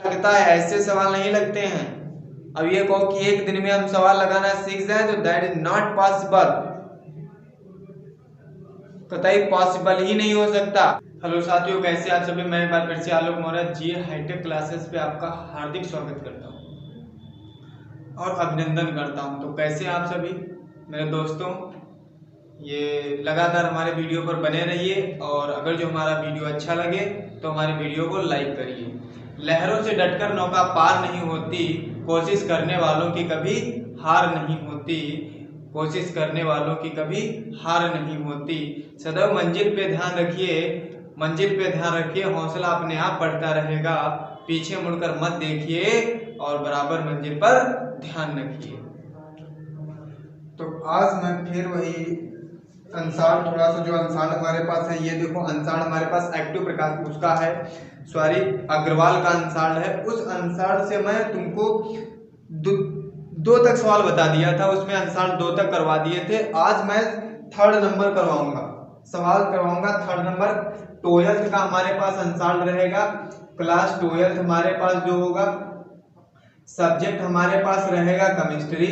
लगता है, ऐसे सवाल नहीं लगते हैं। अब ये कहो कि एक दिन में हम सवाल लगाना सीख जाए तो दैट इज नॉट पॉसिबल, कतई पॉसिबल ही नहीं हो सकता। हेलो साथियों, कैसे आप सभी? मैं एक बार फिर से आलोक मौर्य जी हाईटेक क्लासेस पे आपका हार्दिक स्वागत करता हूँ और अभिनंदन करता हूँ। तो कैसे आप सभी मेरे दोस्तों? ये लगातार हमारे वीडियो पर बने रहिए और अगर जो हमारा वीडियो अच्छा लगे तो हमारे वीडियो को लाइक करिए। लहरों से डटकर नौका पार नहीं होती, कोशिश करने वालों की कभी हार नहीं होती, कोशिश करने वालों की कभी हार नहीं होती। सदैव मंजिल पे ध्यान रखिए, मंजिल पे ध्यान रखिए, हौसला अपने आप बढ़ता रहेगा। पीछे मुड़कर मत देखिए और बराबर मंजिल पर ध्यान रखिए। तो आज मैं फिर वही अंशान, थोड़ा सा जो अंशान हमारे पास है, ये देखो अंशान हमारे पास एक्टिव प्रकाश उसका है, सॉरी अग्रवाल का अंशान है। उस अंशान से मैं तुमको दो तक सवाल बता दिया था, उसमें अंशान 2 तक करवा दिए थे। आज मैं 3rd नंबर करवाऊंगा, सवाल करवाऊंगा 3rd नंबर। 12th का हमारे पास अंशान रहेगा, क्लास 12th हमारे पास जो होगा, सब्जेक्ट हमारे पास रहेगा केमिस्ट्री,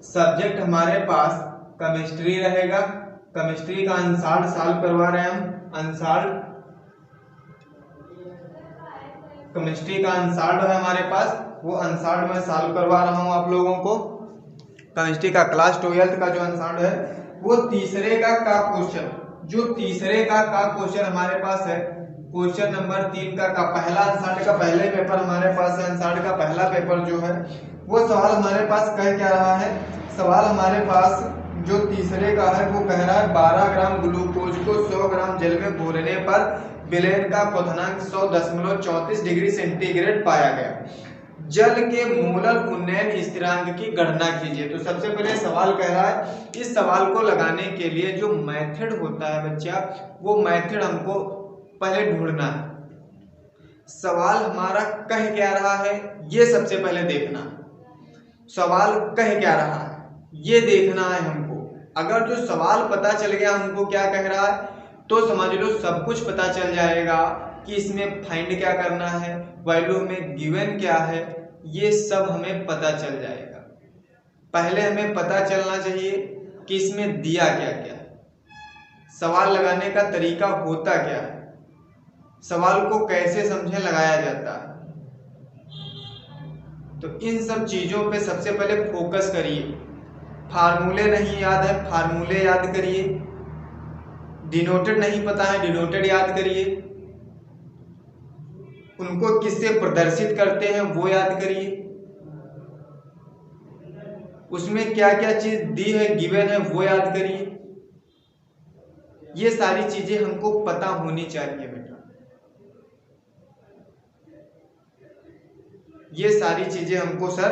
सब्जेक्ट हमारे पास केमिस्ट्री रहेगा। केमिस्ट्री का अंशान सॉल्व करवा रहे हैं हम, अंशान केमिस्ट्री का अंशान है हमारे पास, वो अंशान मैं सॉल्व करवा रहा हूं आप लोगों को। केमिस्ट्री का क्लास 12th का जो अंशान है वो तीसरे का क्वेश्चन, जो तीसरे का क्वेश्चन हमारे पास है, क्वेश्चन नंबर 3 का पहला अंशान का पहले पेपर हमारे पास है। अंशान का पहला पेपर जो है वो सवाल हमारे पास कह क्या रहा है, सवाल हमारे पास जो तीसरे का है वो कह रहा है 12 ग्राम ग्लूकोज को 100 ग्राम जल में घोलने पर विलयन का क्वथनांक 100.34 डिग्री सेंटीग्रेड पाया गया। जल के मोलर उन्नयन स्थिरांक की गणना कीजिए। तो सबसे पहले सवाल कह रहा है, इस सवाल को लगाने के लिए जो मेथड होता है बच्चा, वो मेथड हमको पहले ढूंढना है। सवाल हमारा कह क्या रहा है ये सबसे पहले देखना, सवाल कह क्या रहा है ये देखना है हमको। अगर जो सवाल पता चल गया हमको क्या कह रहा है तो समझ लो सब कुछ पता चल जाएगा कि इसमें फाइंड क्या करना है, वैल्यू में गिवन क्या है, ये सब हमें पता चल जाएगा। पहले हमें पता चलना चाहिए कि इसमें दिया क्या क्या है, सवाल लगाने का तरीका होता क्या है, सवाल को कैसे समझे लगाया जाता है। तो इन सब चीजों पे सबसे पहले फोकस करिए। फार्मूले नहीं याद है, फार्मूले याद करिए। डिनोटेड नहीं पता है, डिनोटेड याद करिए। उनको किससे प्रदर्शित करते हैं वो याद करिए। उसमें क्या क्या चीज दी है, गिवन है, वो याद करिए। ये सारी चीजें हमको पता होनी चाहिए बेटा, ये सारी चीजें हमको सर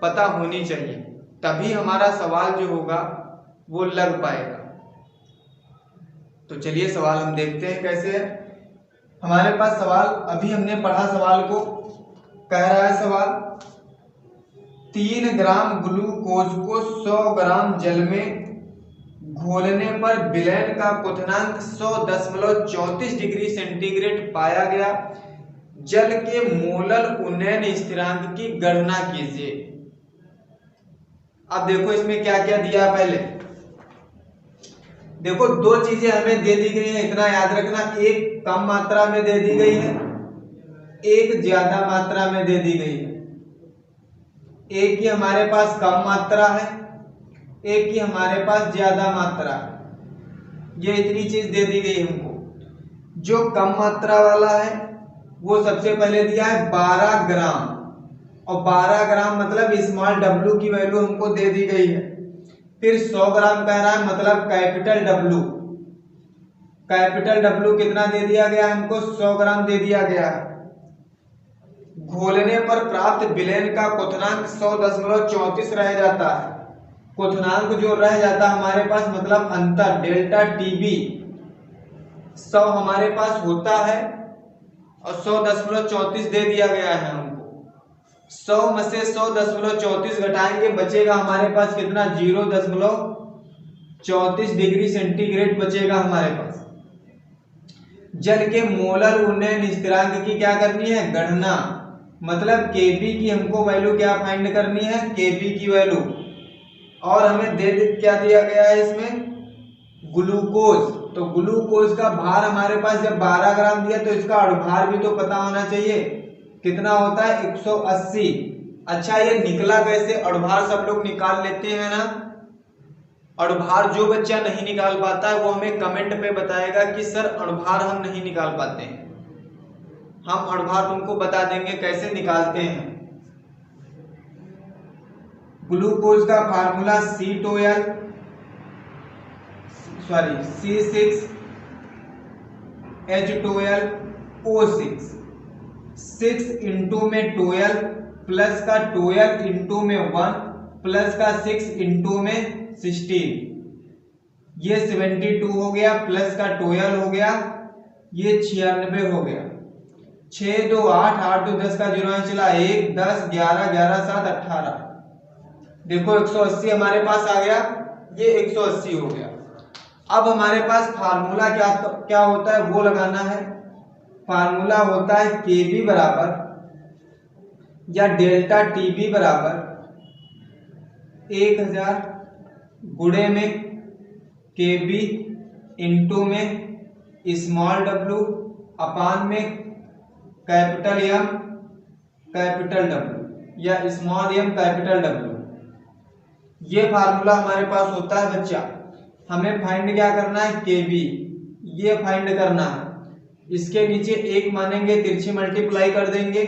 पता होनी चाहिए, तभी हमारा सवाल जो होगा वो लग पाएगा। तो चलिए सवाल हम देखते हैं कैसे है। हमारे पास सवाल अभी हमने पढ़ा, सवाल को कह रहा है सवाल 3 ग्राम ग्लूकोज को 100 ग्राम जल में घोलने पर विलयन का क्वथनांक 100.34 डिग्री सेंटीग्रेड पाया गया। जल के मोलर उन्नयन स्थिरांक की गणना कीजिए। अब देखो इसमें क्या क्या दिया, पहले देखो 2 चीजें हमें दे दी गई है, इतना याद रखना, एक कम मात्रा में दे दी गई है, एक ज्यादा मात्रा में दे दी गई है। एक ही हमारे पास कम मात्रा है, एक ही हमारे पास ज्यादा मात्रा है। ये इतनी चीज दे दी गई हमको। जो कम मात्रा वाला है वो सबसे पहले दिया है 12 ग्राम, और 12 ग्राम मतलब स्मॉल डब्ल्यू की वैल्यू हमको दे दी गई है। फिर 100 ग्राम कह रहा है मतलब कैपिटल डब्ल्यू, कैपिटल डब्ल्यू कितना दे दिया गया हमको, 100 ग्राम दे दिया गया। घोलने पर प्राप्त विलयन का क्वथनांक 100.34 रह जाता है। क्वथनांक जो रह जाता हमारे पास मतलब अंतर, डेल्टा टीबी 100 हमारे पास होता है और 100.34 दे दिया गया है हमको। 100 में से 100.34 घटाएंगे, बचेगा हमारे पास कितना, 0.34 डिग्री सेंटीग्रेड बचेगा हमारे पास। जल के मोलर उन्नयन स्थिरांक की क्या करनी है, गणना। मतलब Kb की हमको वैल्यू क्या फाइंड करनी है, Kb की वैल्यू। और हमें क्या दिया गया है इसमें, ग्लूकोज। तो ग्लूकोज का भार हमारे पास जब 12 ग्राम दिया तो इसका अणुभार भी तो पता होना चाहिए, कितना होता है 180। अच्छा ये निकला कैसे, अणुभार सब लोग निकाल लेते हैं ना। अणुभार जो बच्चा नहीं निकाल पाता है वो हमें कमेंट पे बताएगा कि सर अणुभार हम नहीं निकाल पाते हैं। हम अणुभार तुमको बता देंगे कैसे निकालते हैं। ग्लूकोज का फार्मूला C6H12O6। 6 इंटू में 12 प्लस का 12 इंटू में 1 प्लस का 6 इंटू में 16, ये 72 हो गया, प्लस का 12 हो गया, ये 96 हो गया। 6 2 8 8 2 10 का 0 चला, 1 10 11 11 7 18। देखो 180 हमारे पास आ गया, ये 180 हो गया। अब हमारे पास फार्मूला क्या होता है वो लगाना है। फार्मूला होता है Kb बराबर या डेल्टा Tb बराबर 1000 गुणे में Kb इंटू में स्मॉल w अपान में कैपिटल M कैपिटल W या स्मॉल m कैपिटल W। ये फार्मूला हमारे पास होता है बच्चा। हमें फाइंड क्या करना है, Kb, ये फाइंड करना है। इसके नीचे एक मानेंगे, तिरछी मल्टीप्लाई कर देंगे,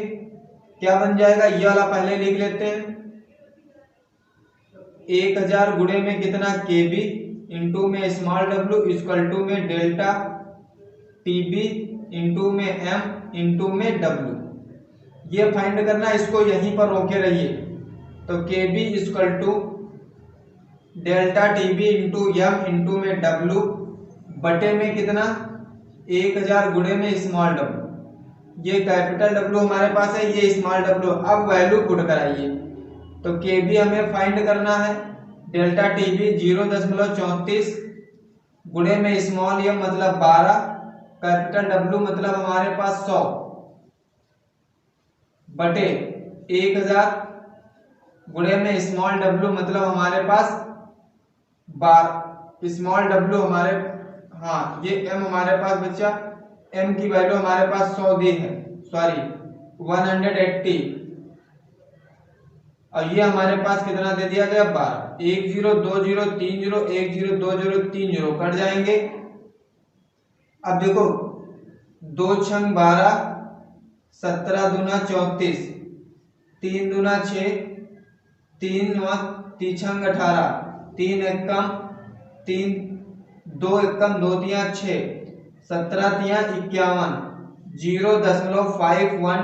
क्या बन जाएगा, ये वाला पहले लिख लेते हैं। 1000 गुणे में कितना Kb इंटू में स्मॉल w इक्वल टू में डेल्टा Tb इंटू में M इंटू में W। ये फाइंड करना, इसको यहीं पर रोके रहिए। तो Kb equal to delta Tb into M into में W बटे में कितना 1000 गुणे में स्मॉल w, ये कैपिटल W हमारे पास है, ये स्मॉल w। अब वैल्यू पुट कराइए। तो Kb हमें फाइंड करना है, डेल्टा Tb 0.34 गुणे में स्मॉल m मतलब 12 कैपिटल W मतलब हमारे पास 100 बटे 1000 गुणे में स्मॉल w मतलब हमारे पास 12। स्मॉल w हमारे, हाँ ये m हमारे पास बच्चा, m की वैल्यू हमारे पास 100 दी है, सॉरी 180, और ये हमारे पास कितना दे दिया गया 12। 102030 102030 कट जाएंगे। अब देखो 2 छंग 12, 17 दूना 34, 3 दूना 6, 3 9 तीछंग 18, 3 एकम 3, 2 एकम 2 तिया 6, 17 तिया 51, 0.51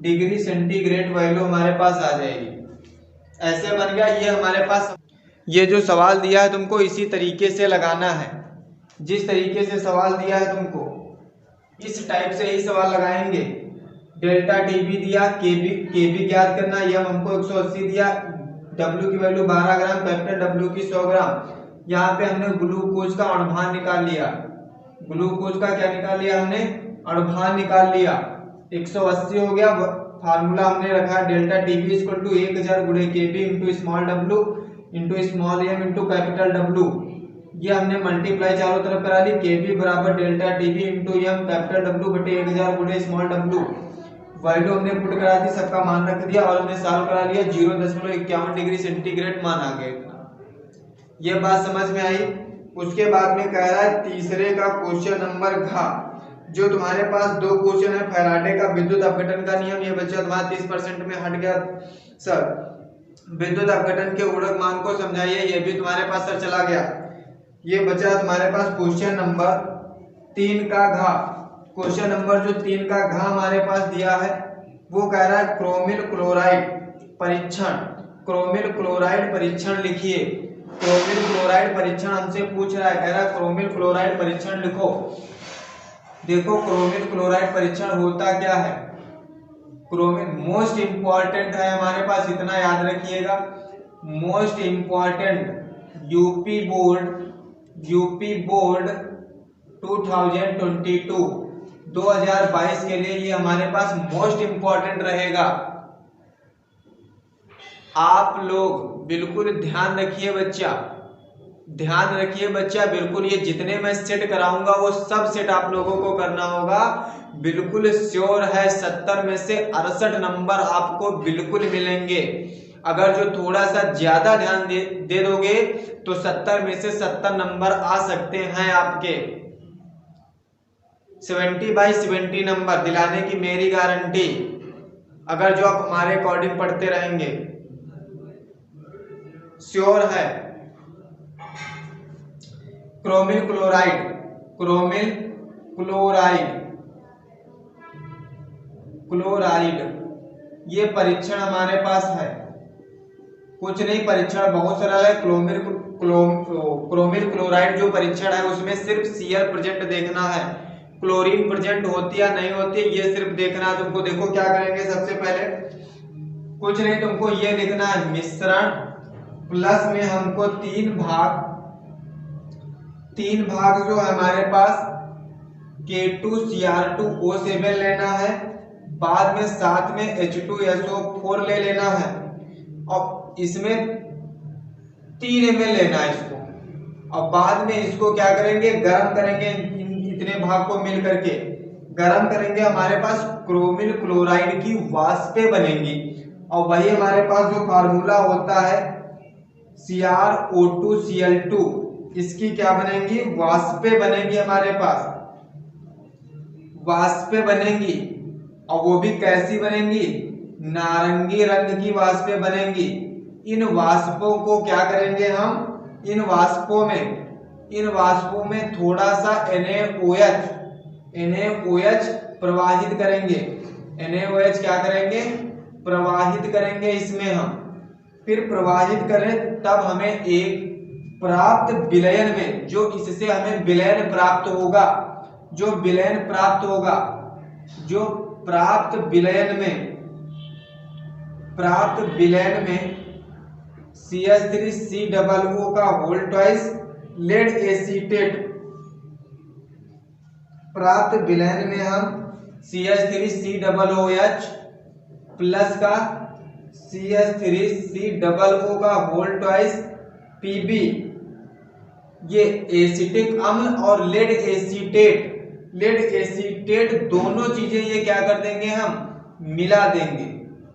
डिग्री सेंटीग्रेड वैल्यू हमारे पास आ जाएगी। ऐसे बन गया ये हमारे पास। ये जो सवाल दिया है तुमको इसी तरीके से लगाना है, जिस तरीके से सवाल दिया है तुमको इस टाइप से ही सवाल लगाएंगे। डेल्टा Tb दिया, Kb ज्ञात करना, यह हमको 180 दिया, W की वैल्यू 12 ग्राम, कैपिटल W की 100 ग्राम। यहाँ पे हमने ग्लूकोज का अणुभार निकाल लिया, ग्लूकोज का क्या निकाल लिया हमने, अणुभार निकाल लिया, 180 हो गया। फार्मूला हमने रखा डेल्टा Tb इक्वल टू 1000 गुणे Kb into small w into small m into capital W। ये हमने मल्टीप्लाई चारों तरफ करा ली, Kb बराबर delta Tb into m capital W बटे 1000 गुणे स्मॉल w। वैल्यू हमने पुट करा दी, सबका मान रख दिया और हमने सॉल्व करा लिया। 0.51 डिग्री सेंटीग्रेड मान आ गया। ये बात समझ में आई। उसके बाद में कह रहा है तीसरे का क्वेश्चन नंबर घ, जो तुम्हारे पास दो क्वेश्चन है। फैराडे का विद्युत अपघटन का नियम, ये बच्चा तुम्हारा 30% में हट गया सर। विद्युत अपघटन के गुणक मान को समझाइए, ये भी तुम्हारे पास सर चला गया। ये बचा तुम्हारे पास क्वेश्चन नंबर 3 का घ। क्वेश्चन नंबर जो 3 का घ हमारे पास दिया है वो कह रहा है क्रोमिल क्लोराइड परीक्षण। क्रोमिल क्लोराइड परीक्षण लिखिए। क्रोमिल क्लोराइड परीक्षण हमसे पूछ रहा है, कह रहा है क्रोमिल क्लोराइड परीक्षण लिखो। देखो क्रोमिल क्लोराइड परीक्षण होता क्या है। क्रोमिल मोस्ट इंपॉर्टेंट है हमारे पास, इतना याद रखिएगा, मोस्ट इंपॉर्टेंट यूपी बोर्ड 2022 2022 के लिए ये हमारे पास मोस्ट इंपॉर्टेंट रहेगा। आप लोग बिल्कुल ध्यान रखिए बच्चा, ध्यान रखिए बच्चा, बिल्कुल ये जितने मैं सेट कराऊंगा वो सब सेट आप लोगों को करना होगा। बिल्कुल श्योर है 70 में से 68 नंबर आपको बिल्कुल मिलेंगे। अगर जो थोड़ा सा ज्यादा ध्यान दे दोगे तो 70 में से 70 नंबर आ सकते हैं आपके। 70/70 नंबर दिलाने की मेरी गारंटी, अगर जो आप हमारे अकॉर्डिंग पढ़ते रहेंगे, श्योर है। Chromyl chloride, chromyl chloride, chloride ये परीक्षण हमारे पास है। कुछ नहीं, परीक्षण बहुत सरल है। क्रोमिल क्लोराइड जो परीक्षण है उसमें सिर्फ Cl प्रेजेंट देखना है, क्लोरीन प्रेजेंट होती है नहीं होती ये सिर्फ देखना है तुमको। देखो क्या करेंगे, सबसे पहले कुछ नहीं, तुमको ये लिखना है मिश्रण प्लस में हमको तीन भाग जो हमारे पास K2Cr2O7 लेना है, बाद में साथ में H2SO4 ले लेना है और इसमें 3 ml लेना है इसको। और बाद में इसको क्या करेंगे, गर्म करेंगे, इतने भाग को मिल करके गर्म करेंगे, हमारे पास क्रोमिल क्लोराइड की वाष्पें बनेंगी। और वही हमारे पास जो फार्मूला होता है CrO2Cl2, इसकी क्या बनेंगी, वाष्पें बनेंगी हमारे पास, वाष्पें बनेंगी। और वो भी कैसी बनेंगी, नारंगी रंग की वाष्पें बनेंगी। इन वाष्पों को क्या करेंगे हम, इन वाष्पों में थोड़ा सा NaOH प्रवाहित करेंगे। NaOH क्या करेंगे, प्रवाहित करेंगे इसमें हम। फिर प्रवाहित करें तब हमें एक प्राप्त विलयन में, जो इससे हमें विलयन प्राप्त होगा, जो विलयन प्राप्त होगा, जो प्राप्त विलयन में CH3COO का होल ट्वाइस लेड एसीटेट, प्राप्त विलयन में हम CH3COOH प्लस का CH3COO का होल ट्वाइस Pb, ये एसिटिक अम्ल और लेड एसीटेट दोनों चीजें ये क्या कर देंगे, हम मिला देंगे।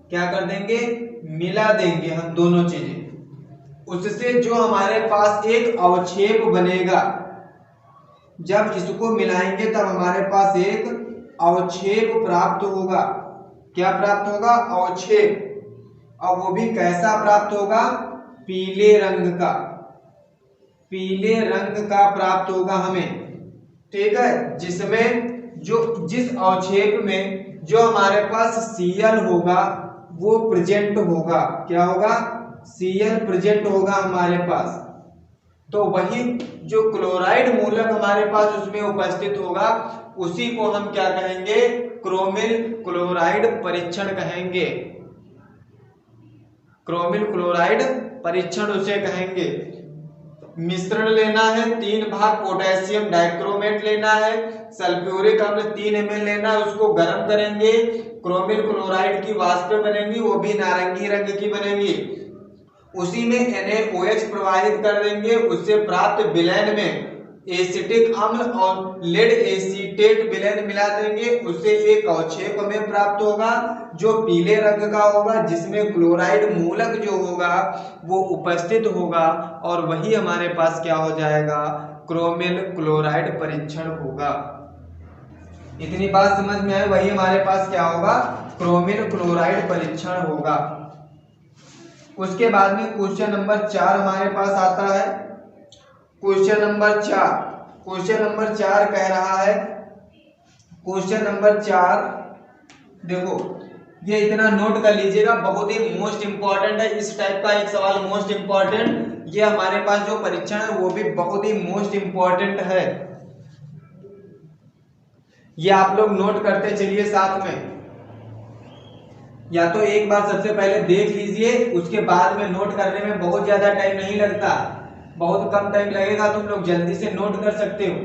क्या कर देंगे, मिला देंगे हम दोनों चीजें। उससे जो हमारे पास एक अवक्षेप बनेगा, जब इसको मिलाएंगे तब हमारे पास एक अवक्षेप प्राप्त होगा। क्या प्राप्त होगा, अवक्षेप। और वो भी कैसा प्राप्त होगा, पीले रंग का, पीले रंग का प्राप्त होगा हमें। ठीक है, जिसमें जिस अवक्षेप में जो हमारे पास Cl होगा वो प्रेजेंट होगा। क्या होगा, Cl प्रेजेंट होगा हमारे पास। तो वही जो क्लोराइड मूलक हमारे पास उसमें उपस्थित होगा, उसी को हम क्या कहेंगे, क्रोमिल क्लोराइड परीक्षण कहेंगे। क्रोमिल क्लोराइड परीक्षण उसे कहेंगे। मिश्रण लेना है, 3 भाग पोटेशियम डाइक्रोमेट लेना है, सल्फ्यूरिक अम्ल 3 ml लेना है, उसको गर्म करेंगे, क्रोमिल क्लोराइड की वाष्पें बनेंगी, वो भी नारंगी रंग की बनेंगी। उसी में NaOH प्रवाहित कर देंगे, उससे प्राप्त विलयन में एसिटिक अम्ल और लेड एसीटेट विलयन मिला देंगे, उससे एक अवक्षेप हमें प्राप्त होगा जो पीले रंग का होगा, जिसमें क्लोराइड मूलक जो होगा वो उपस्थित होगा। और वही हमारे पास क्या हो जाएगा, क्रोमिल क्लोराइड परीक्षण होगा। इतनी बात समझ में आए, वही हमारे पास क्या होगा, क्रोमिल क्लोराइड परीक्षण होगा। उसके बाद में क्वेश्चन नंबर 4 हमारे पास आता है। क्वेश्चन नंबर 4 कह रहा है, क्वेश्चन नंबर 4 देखो, ये इतना नोट कर लीजिएगा, बहुत ही मोस्ट इंपॉर्टेंट है। इस टाइप का एक सवाल मोस्ट इंपॉर्टेंट, ये हमारे पास जो परीक्षण है वो भी बहुत ही मोस्ट इंपॉर्टेंट है। ये आप लोग नोट करते चलिए साथ में, या तो एक बार सबसे पहले देख लीजिए, उसके बाद में नोट करने में बहुत ज्यादा टाइम नहीं लगता, बहुत कम टाइम लगेगा, तुम लोग जल्दी से नोट कर सकते हो।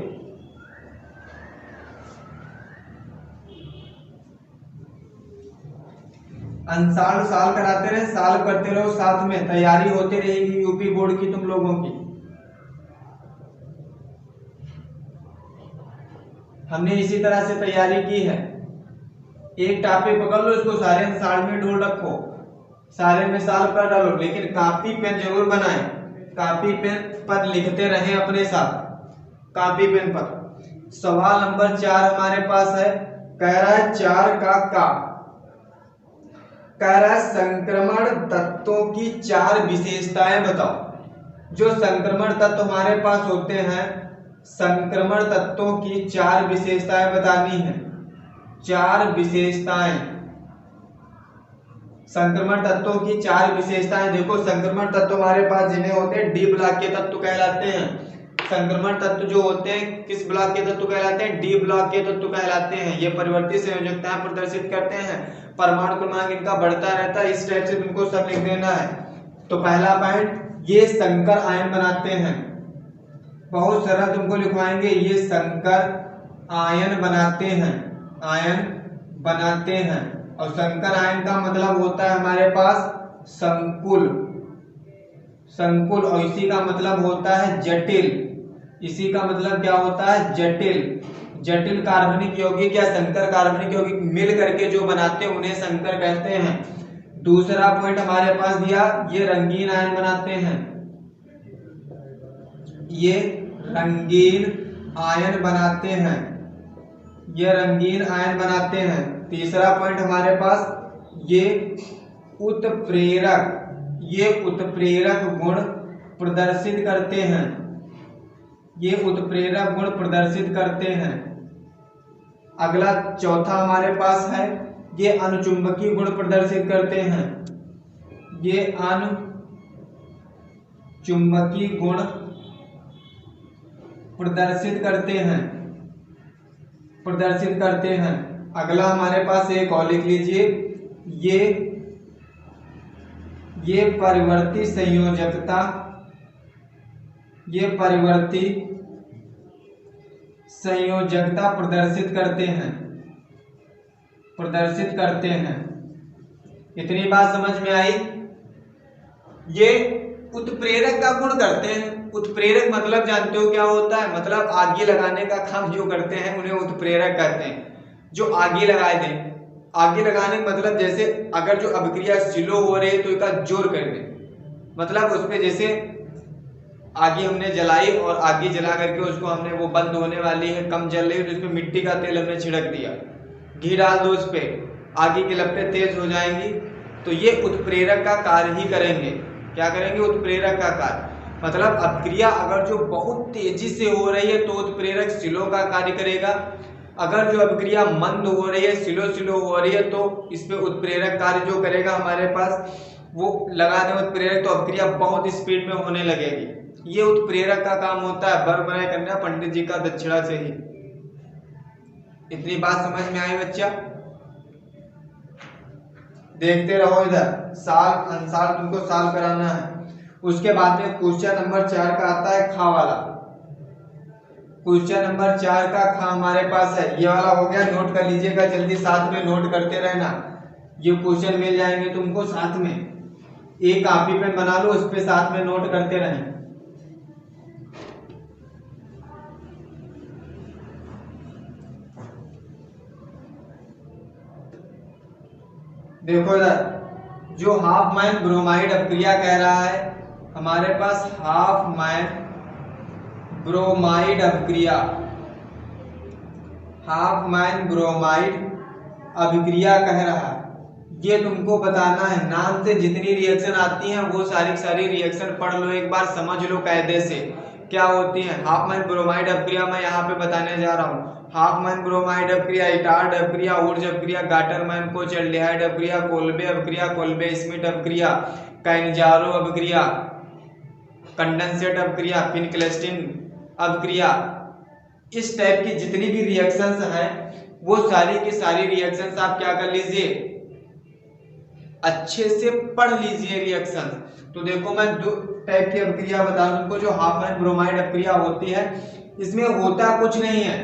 अंसार साल कराते रहे, साल करते रहो, साथ में तैयारी होती रहेगी यूपी बोर्ड की तुम लोगों की। हमने इसी तरह से तैयारी की है। एक टॉपिक पकड़ लो, इसको सारे अंसार में ढूंढ रखो, सारे में साल कर डालो, लेकिन कॉपी पेन जरूर बनाएं, कॉपी पेन पर लिखते रहें अपने साथ, कॉपी पेन पर। सवाल नंबर 4 हमारे पास है, कह रहा है 4 का कह रहा है संक्रमण तत्वों की 4 विशेषताएं बताओ। जो संक्रमण तत्व हमारे पास होते हैं, संक्रमण तत्वों की 4 विशेषताएं बतानी है। 4 विशेषताएं, संक्रमण तत्वों की 4 विशेषताएं। देखो संक्रमण तत्व हमारे पास जिन्हें होते हैं डी ब्लॉक के तत्व कहलाते हैं। संक्रमण तत्व जो होते हैं किस ब्लॉक के तत्व कहलाते हैं? डी ब्लॉक के तत्व कहलाते हैं। ये परिवर्ती संयोजकताएं प्रदर्शित करते हैं, परमाणु क्रमांक इनका बढ़ता रहता है। इस टाइप से तुमको सब लिख देना है। तो पहला पॉइंट, ये संकर आयन बनाते हैं। बहुत सरल तुमको लिखवाएंगे, ये संकर आयन बनाते हैं, आयन बनाते हैं। और संकर आयन का मतलब होता है हमारे पास संकुल, संकुल। और इसी का मतलब होता है जटिल, इसी का मतलब क्या होता है? जटिल। जटिल कार्बनिक यौगिक या संकर कार्बनिक यौगिक मिल करके जो बनाते हैं उन्हें संकर कहते हैं। दूसरा पॉइंट हमारे पास दिया, ये रंगीन आयन बनाते हैं, ये रंगीन आयन बनाते हैं, ये रंगीन आयन बनाते हैं। तीसरा पॉइंट हमारे पास, ये उत्प्रेरक, ये उत्प्रेरक गुण प्रदर्शित करते हैं, ये उत्प्रेरक गुण प्रदर्शित करते हैं। अगला चौथा हमारे पास है, ये अनुचुंबकीय गुण प्रदर्शित करते हैं, ये अनुचुंबकीय गुण प्रदर्शित करते हैं, प्रदर्शित करते हैं। अगला हमारे पास एक और लिख लीजिए, ये परिवर्ती संयोजकता, ये परिवर्ती संयोजकता प्रदर्शित करते हैं, प्रदर्शित करते हैं। इतनी बात समझ में आई? ये उत्प्रेरक का गुण करते हैं। उत्प्रेरक मतलब जानते हो क्या होता है? मतलब आगे लगाने का काम जो करते हैं उन्हें उत्प्रेरक कहते हैं। जो आगे लगाए दें, आगे लगाने का मतलब जैसे अगर जो अभिक्रिया स्लो हो रही है तो इसका जोर कर दे, मतलब उसमें जैसे आगे हमने जलाई और आगे जला करके उसको हमने वो बंद होने वाली है, कम जल रही है तो उसमें मिट्टी का तेल हमने छिड़क दिया, घी डाल दो उस पर, आगे की लपटें तेज हो जाएंगी, तो ये उत्प्रेरक का कार्य ही करेंगे। क्या करेंगे? उत्प्रेरक का कार्य। मतलब अभिक्रिया अगर जो बहुत तेजी से हो रही है तो उत्प्रेरक स्लो का कार्य करेगा। अगर जो अभिक्रिया मंद हो रही है, स्लो स्लो हो रही है, तो इस पे उत्प्रेरक कार्य जो करेगा हमारे पास वो लगा दें उत्प्रेरक, तो अभिक्रिया बहुत स्पीड में होने लगेगी। ये उत्प्रेरक का काम होता है, बर बनाए करना पंडित जी का दक्षिणा से ही। इतनी बात समझ में आई बच्चा? देखते रहो इधर, साल अनुसार तुमको साल कराना है। उसके बाद में क्वेश्चन नंबर 4 का आता है खा वाला। क्वेश्चन नंबर 4 का खा हमारे पास है, ये वाला हो गया, नोट कर लीजिएगा जल्दी, साथ में नोट करते रहना। ये क्वेश्चन मिल जाएंगे तुमको साथ में, एक कॉपी पेन बना लो, उस पे साथ में नोट करते रहें। देखो इधर, जो हाफ मैन ब्रोमाइड अभिक्रिया कह रहा है हमारे पास, हाफ मैन ब्रोमाइड अभिक्रिया, हाफ मैन ब्रोमाइड अभिक्रिया कह रहा है। ये तुमको बताना है, नाम से जितनी रिएक्शन आती हैं वो सारी सारी रिएक्शन पढ़ लो एक बार, समझ लो कायदे से क्या होती है। हाफ मैन ब्रोमाइड अभिक्रिया मैं यहाँ पे बताने जा रहा हूँ। हाफ मैन ब्रोमाइड अभिक्रिया, इटार्ड अभिक्रिया, ऊर्ज अभिक्रिया, गाटरमैन कोचल्डिहाइड अभिक्रिया, कोल्बे अभिक्रिया, कोल्बे स्मिथ अभिक्रिया, कैनजारो अभिक्रिया, कंडेंसेट अभिक्रिया, फिनक्लेस्टिन अभिक्रिया, इस टाइप की जितनी भी रिएक्शंस हैं वो सारी की सारी रिएक्शंस आप क्या कर लीजिए, अच्छे से पढ़ लीजिए रिएक्शन। तो देखो मैं 2 टाइप की अभिक्रिया बता दूं तुमको जो हाफ मैन ब्रोमाइड अभिक्रिया होती है। इसमें होता कुछ नहीं है,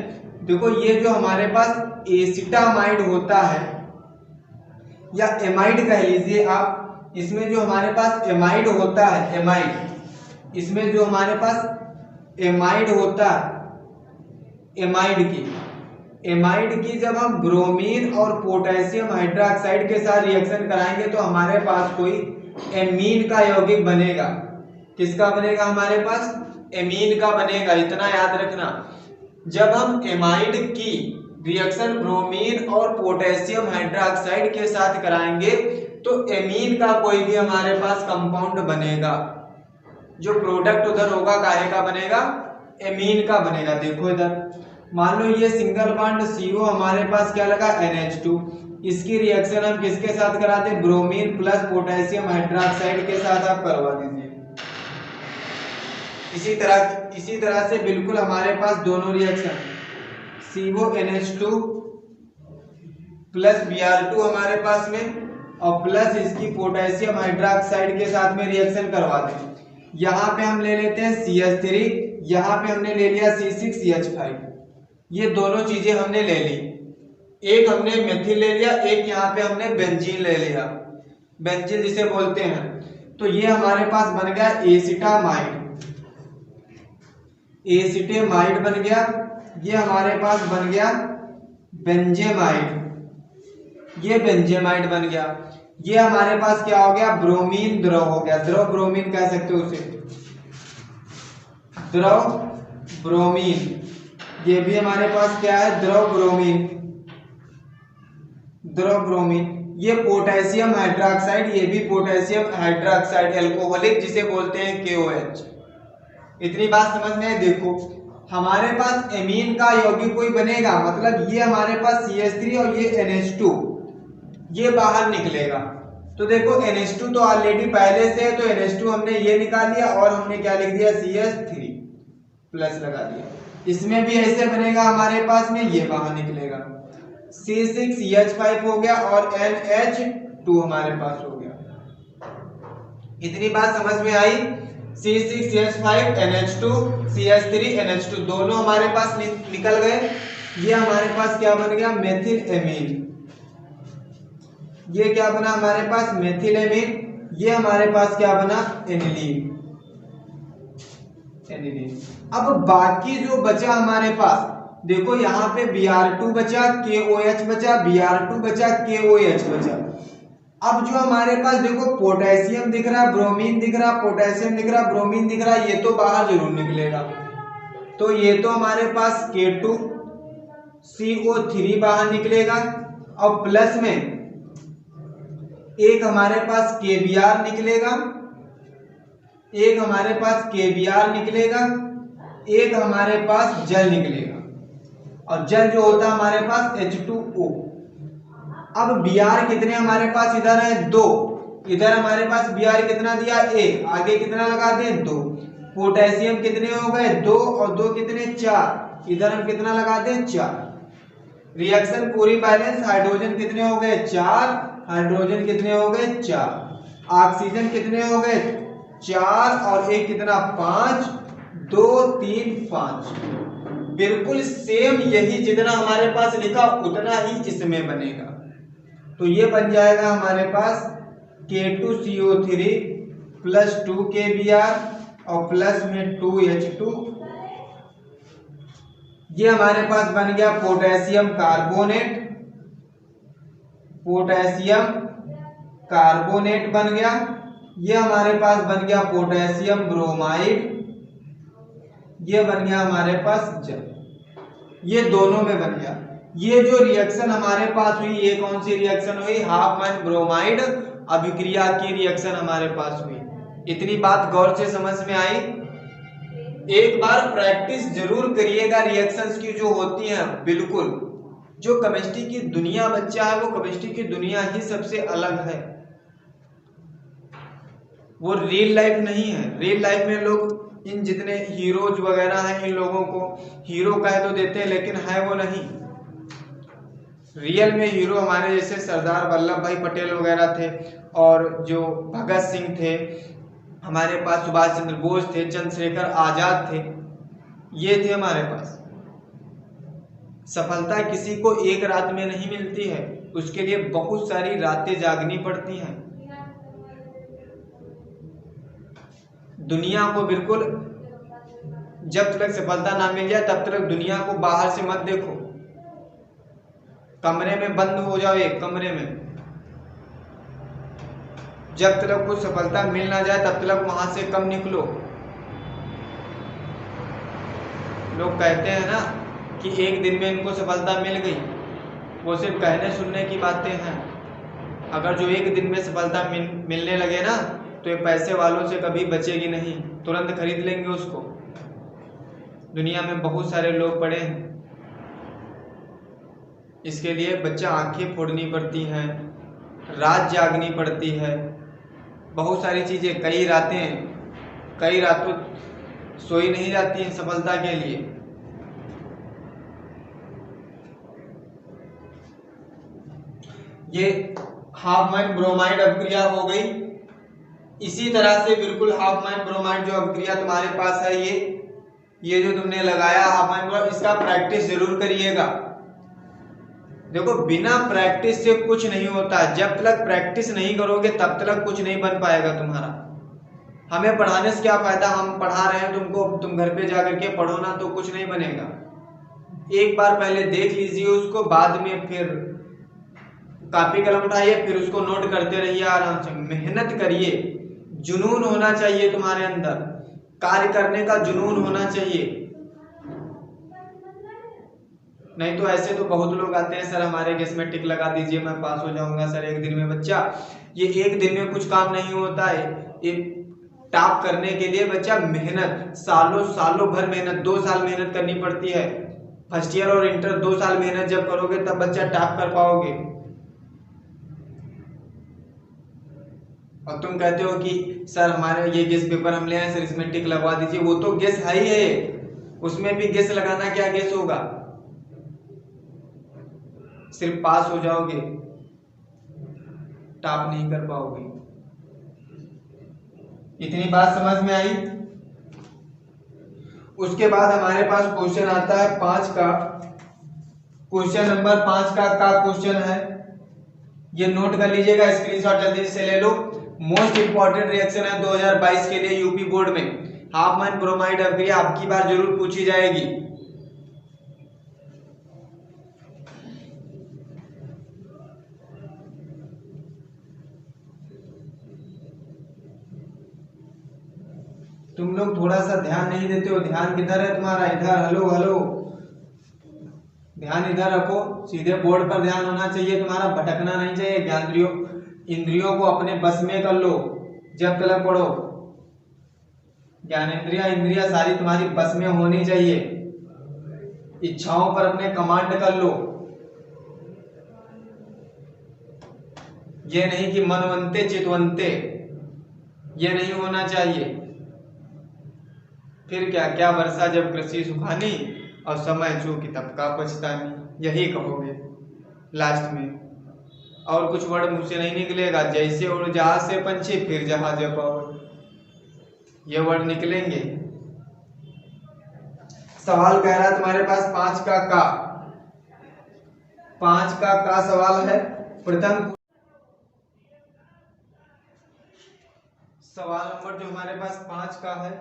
देखो ये जो हमारे पास एसिटामाइड होता है, या एमाइड कह लीजिए आप। इसमें जो हमारे पास एमाइड होता है, एमाइड, इसमें जो हमारे पास एमाइड होता है, एमाइड की जब हम ब्रोमीन और पोटेशियम हाइड्रोक्साइड के साथ रिएक्शन कराएंगे तो हमारे पास कोई एमीन का यौगिक बनेगा। किसका बनेगा? हमारे पास एमीन का बनेगा। इतना याद रखना, जब हम एमाइड की रिएक्शन ब्रोमीन और पोटेशियम हाइड्रोक्साइड के साथ कराएंगे तो एमीन का कोई भी हमारे पास कंपाउंड बनेगा। जो प्रोडक्ट उधर होगा काहे का बनेगा? एमीन का बनेगा। देखो इधर मान लो ये सिंगल बॉन्ड CO हमारे पास क्या लगा? NH2। इसकी रिएक्शन हम किसके साथ कराते हैं? ब्रोमीन प्लस पोटेशियम हाइड्रोक्साइड के साथ आप करवा दीजिए। इसी तरह से बिल्कुल हमारे पास दोनों रिएक्शन CONH2 प्लस Br2 हमारे पास में और प्लस इसकी पोटेशियम हाइड्रोक्साइड के साथ में रिएक्शन करवा दें। यहाँ पे हम ले लेते हैं CH3, यहाँ पे हमने ले लिया C6CH5। ये दोनों चीजें हमने ले ली, एक हमने मेथिल ले लिया, एक यहाँ पे हमने बेंजीन ले लिया, बेंजीन जिसे बोलते हैं। तो ये हमारे पास बन गया एसिटामाइड, एसिटेमाइड बन गया। ये हमारे पास बन गया बेंजेमाइड, ये बेंजेमाइड बन गया। ये हमारे पास क्या हो गया? ब्रोमीन द्रव हो गया, द्रव ब्रोमीन कह सकते हो उसे, द्रव ब्रोमीन। ये भी हमारे पास क्या है? द्रव ब्रोमीन, द्रव ब्रोमीन। ये पोटेशियम हाइड्रोक्साइड, ये भी पोटेशियम हाइड्रोक्साइड एल्कोहलिक जिसे बोलते हैं KOH। इतनी बात समझ में है। देखो हमारे पास एमीन का यौगिक कोई बनेगा, मतलब ये हमारे पास CH3 और ये NH2, ये बाहर निकलेगा। तो देखो NH2 तो ऑलरेडी पहले से है, तो NH2 हमने ये निकाल लिया और हमने क्या लिख दिया? CH3 प्लस लगा दिया। इसमें भी ऐसे बनेगा हमारे पास में, ये बाहर निकलेगा, C6CH5 हो गया और NH2 हमारे पास हो गया। इतनी बात समझ में आई? C6CH5 NH2 CH3 NH2 दोनों हमारे पास निकल गए। ये हमारे पास क्या बन गया? Methyl amine. ये क्या बना हमारे पास? Methyl amine. ये हमारे पास क्या बना? Aniline, aniline. अब बाकी जो बचा हमारे पास, देखो यहाँ पे Br2 बचा, KOH बचा, Br2 बचा, KOH बचा। अब जो हमारे पास देखो पोटेशियम दिख रहा, ब्रोमीन दिख रहा, पोटेशियम दिख रहा, ब्रोमीन दिख रहा, ये तो बाहर जरूर निकलेगा। तो ये तो हमारे पास K2CO3 बाहर निकलेगा और प्लस में एक हमारे पास KBr निकलेगा, एक हमारे पास KBr निकलेगा, एक हमारे पास जल निकलेगा और जल जो होता है हमारे पास H2O। अब Br कितने हमारे पास इधर है? 2। इधर हमारे पास Br कितना दिया? 1। आगे कितना लगा दें? 2। पोटेशियम कितने हो गए? 2 और 2 कितने? 4। इधर हम कितना लगा दें? 4। रिएक्शन पूरी बैलेंस। हाइड्रोजन कितने हो गए? 4। हाइड्रोजन कितने हो गए? 4। ऑक्सीजन कितने हो गए? 4 और एक कितना? 5। 2 3 5। बिल्कुल सेम यही जितना हमारे पास लिखा उतना ही इसमें बनेगा। तो ये बन जाएगा हमारे पास K2CO3 प्लस 2 KBr और प्लस में 2H2। ये हमारे पास बन गया पोटेशियम कार्बोनेट, पोटेशियम कार्बोनेट बन गया। ये हमारे पास बन गया पोटेशियम ब्रोमाइड, ये बन गया हमारे पास जल। ये दोनों में बन गया। ये जो रिएक्शन हमारे पास हुई, ये कौन सी रिएक्शन हुई? हाफमैन ब्रोमाइड अभिक्रिया की रिएक्शन हमारे पास हुई। इतनी बात गौर से समझ में आई? एक बार प्रैक्टिस जरूर करिएगा रिएक्शंस की जो होती हैं। बिल्कुल जो केमिस्ट्री की दुनिया बच्चा है, वो केमिस्ट्री की दुनिया ही सबसे अलग है। वो रियल लाइफ नहीं है। रियल लाइफ में लोग इन जितने हीरोज वगैरह हैं, इन लोगों को हीरो कह तो देते हैं, लेकिन है वो नहीं। रियल में हीरो हमारे जैसे सरदार वल्लभ भाई पटेल वगैरह थे, और जो भगत सिंह थे, हमारे पास सुभाष चंद्र बोस थे, चंद्रशेखर आजाद थे, ये थे हमारे पास। सफलता किसी को एक रात में नहीं मिलती है। उसके लिए बहुत सारी रातें जागनी पड़ती हैं। दुनिया को बिल्कुल जब तक सफलता ना मिल जाए तब तक दुनिया को बाहर से मत देखो, कमरे में बंद हो जाओ एक कमरे में। जब तक कुछ सफलता मिल ना जाए तब तक वहां से कम निकलो। लोग कहते हैं ना कि एक दिन में इनको सफलता मिल गई, वो सिर्फ कहने सुनने की बातें हैं। अगर जो एक दिन में सफलता मिलने लगे ना तो ये पैसे वालों से कभी बचेगी नहीं, तुरंत खरीद लेंगे उसको। दुनिया में बहुत सारे लोग पड़े हैं, इसके लिए बच्चा आंखें फोड़नी पड़ती हैं, रात जागनी पड़ती है, बहुत सारी चीजें, कई रातों सोई नहीं जाती हैं सफलता के लिए। ये हाफ माइन ब्रोमाइड अभिक्रिया हो गई। इसी तरह से बिल्कुल हाफ माइन ब्रोमाइड जो अभिक्रिया तुम्हारे पास है, ये जो तुमने लगाया हाफ माइन ब्रोमाइड, इसका प्रैक्टिस जरूर करिएगा। देखो बिना प्रैक्टिस से कुछ नहीं होता, जब तक प्रैक्टिस नहीं करोगे तब तक कुछ नहीं बन पाएगा तुम्हारा। हमें पढ़ाने से क्या फायदा, हम पढ़ा रहे हैं तुमको, तुम घर पे जाकर के पढ़ो ना तो कुछ नहीं बनेगा। एक बार पहले देख लीजिए उसको, बाद में फिर कॉपी कलम उठाइए, फिर उसको नोट करते रहिए, आराम से मेहनत करिए। जुनून होना चाहिए तुम्हारे अंदर, कार्य करने का जुनून होना चाहिए। नहीं तो ऐसे तो बहुत लोग आते हैं, सर हमारे केस में टिक लगा दीजिए मैं पास हो जाऊंगा सर एक दिन में। बच्चा ये एक दिन में कुछ काम नहीं होता है। ये टॉप करने के लिए बच्चा मेहनत, सालों भर मेहनत, 2 साल मेहनत करनी पड़ती है। फर्स्ट ईयर और इंटर 2 साल मेहनत जब करोगे तब बच्चा टॉप कर पाओगे। और तुम कहते हो कि सर हमारे ये गेस पेपर हम ले आए सर इसमें टिक लगवा दीजिए, वो तो गेस है ही है, उसमें भी गेस लगाना क्या गेस होगा, सिर्फ पास हो जाओगे, टॉप नहीं कर पाओगे। इतनी बात समझ में आई। उसके बाद हमारे पास क्वेश्चन आता है 5 का, क्वेश्चन नंबर 5 का क्वेश्चन है, ये नोट कर लीजिएगा, स्क्रीनशॉट जल्दी से ले लो। मोस्ट इंपॉर्टेंट रिएक्शन है 2022 के लिए यूपी बोर्ड में, हाफ माइन ब्रोमाइड अभिक्रिया आपकी बार जरूर पूछी जाएगी। तुम लोग थोड़ा सा ध्यान नहीं देते हो, ध्यान किधर है तुम्हारा, इधर, हेलो हेलो, ध्यान इधर रखो, सीधे बोर्ड पर ध्यान होना चाहिए तुम्हारा, भटकना नहीं चाहिए। ज्ञानेंद्रियों इंद्रियों को अपने बस में कर लो जब तक पढ़ो, ज्ञानेंद्रिया इंद्रिया सारी तुम्हारी बस में होनी चाहिए। इच्छाओं पर अपने कमांड कर लो, ये नहीं कि मनवंते चितवंते, ये नहीं होना चाहिए। फिर क्या क्या वर्षा जब कृषि सुखानी और समय चूकी तब का पछतानी, यही कहोगे लास्ट में, और कुछ वर्ड मुझसे नहीं निकलेगा। जैसे उड़ जहाज से पंछी फिर जहाज पर, ये वर्ड निकलेंगे। सवाल कह रहा है तुम्हारे पास 5 का सवाल है। प्रथम सवाल नंबर जो हमारे पास 5 का है,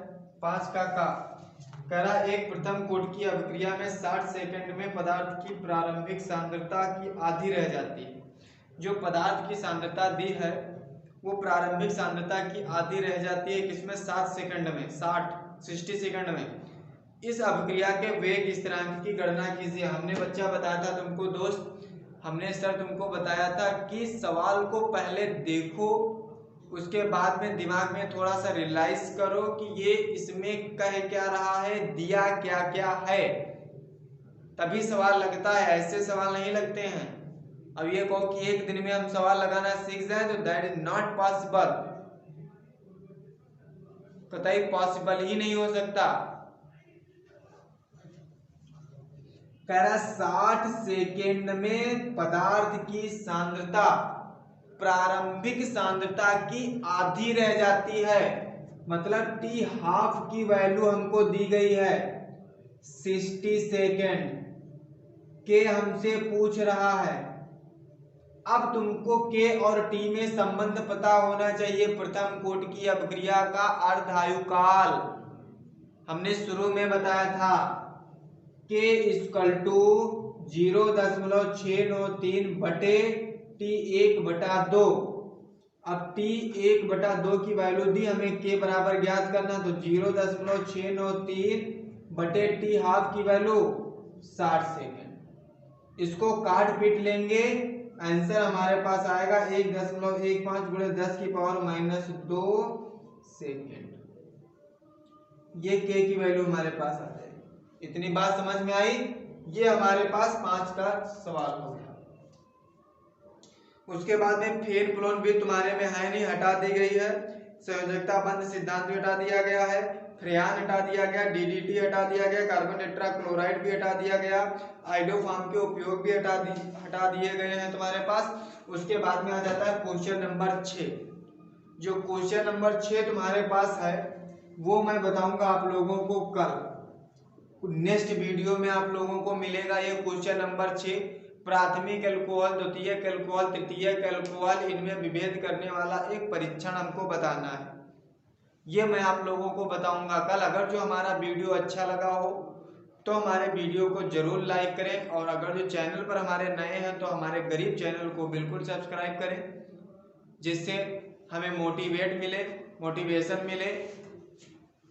5 का कह रहा एक प्रथम कोट की अभिक्रिया में 60 सेकंड में पदार्थ की प्रारंभिक सांद्रता की आधी रह जाती है। जो पदार्थ की सांद्रता दी है वो प्रारंभिक सांद्रता की आधी रह जाती है, किसमें, 60 सेकंड में। इस अभिक्रिया के वेग स्थिरांक की गणना कीजिए। हमने बच्चा बताया था तुमको दोस्त, हमने सर तुमको बताया था कि सवाल को पहले देखो, उसके बाद में दिमाग में थोड़ा सा रियलाइज करो कि ये इसमें कह क्या रहा है, दिया क्या क्या है, तभी सवाल लगता है, ऐसे सवाल नहीं लगते हैं। अब ये कहो कि एक दिन में हम सवाल लगाना सीख जाए तो दैट इज नॉट पॉसिबल, कतई पॉसिबल ही नहीं हो सकता। कह रहा 60 सेकेंड में पदार्थ की सांद्रता प्रारंभिक सांद्रता की आधी रह जाती है, मतलब टी हाफ की वैल्यू हमको दी गई है। 60 सेकेंड के हमसे पूछ रहा है, अब तुमको के और टी में संबंध पता होना चाहिए। प्रथम कोटि की अपक्रिया का अर्धायुकाल हमने शुरू में बताया था के इक्वल टू 0.693 बटे टी 1/2। अब टी 1/2 की वैल्यू दी, हमें के बराबर ज्ञात करना, तो 0.693 बटे टी हाफ की वैल्यू 60 सेकेंड। इसको काट पीट लेंगे, आंसर हमारे पास आएगा 1.15 गुणे 10 की पावर -2 सेकेंड। ये के की वैल्यू हमारे पास आ जाएगी। इतनी बात समझ में आई। ये हमारे पास 5 का सवाल हो गया। उसके बाद में फेन फ्लोन भी तुम्हारे में है नहीं, हटा दी गई है। संयोजकता बंध सिद्धांत भी हटा दिया गया है, फ्रेयान हटा दिया गया, डीडीटी हटा दिया गया, कार्बन टेट्राक्लोराइड भी हटा दिया गया, आइडोफार्म के उपयोग भी हटा दिए गए हैं तुम्हारे पास। उसके बाद में आ जाता है क्वेश्चन नंबर 6। जो क्वेश्चन नंबर 6 तुम्हारे पास है वो मैं बताऊंगा आप लोगों को कल, नेक्स्ट वीडियो में आप लोगों को मिलेगा ये क्वेश्चन नंबर 6। प्राथमिक अल्कोहल, द्वितीयक अल्कोहल, तृतीयक अल्कोहल, इनमें विभेद करने वाला एक परीक्षण हमको बताना है। ये मैं आप लोगों को बताऊंगा कल। अगर जो हमारा वीडियो अच्छा लगा हो तो हमारे वीडियो को जरूर लाइक करें, और अगर जो चैनल पर हमारे नए हैं तो हमारे गरीब चैनल को बिल्कुल सब्सक्राइब करें, जिससे हमें मोटिवेशन मिले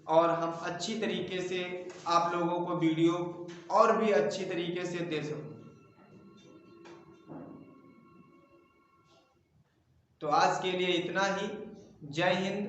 और हम अच्छी तरीके से आप लोगों को वीडियो और भी अच्छी तरीके से दे सकूं। तो आज के लिए इतना ही। जय हिंद।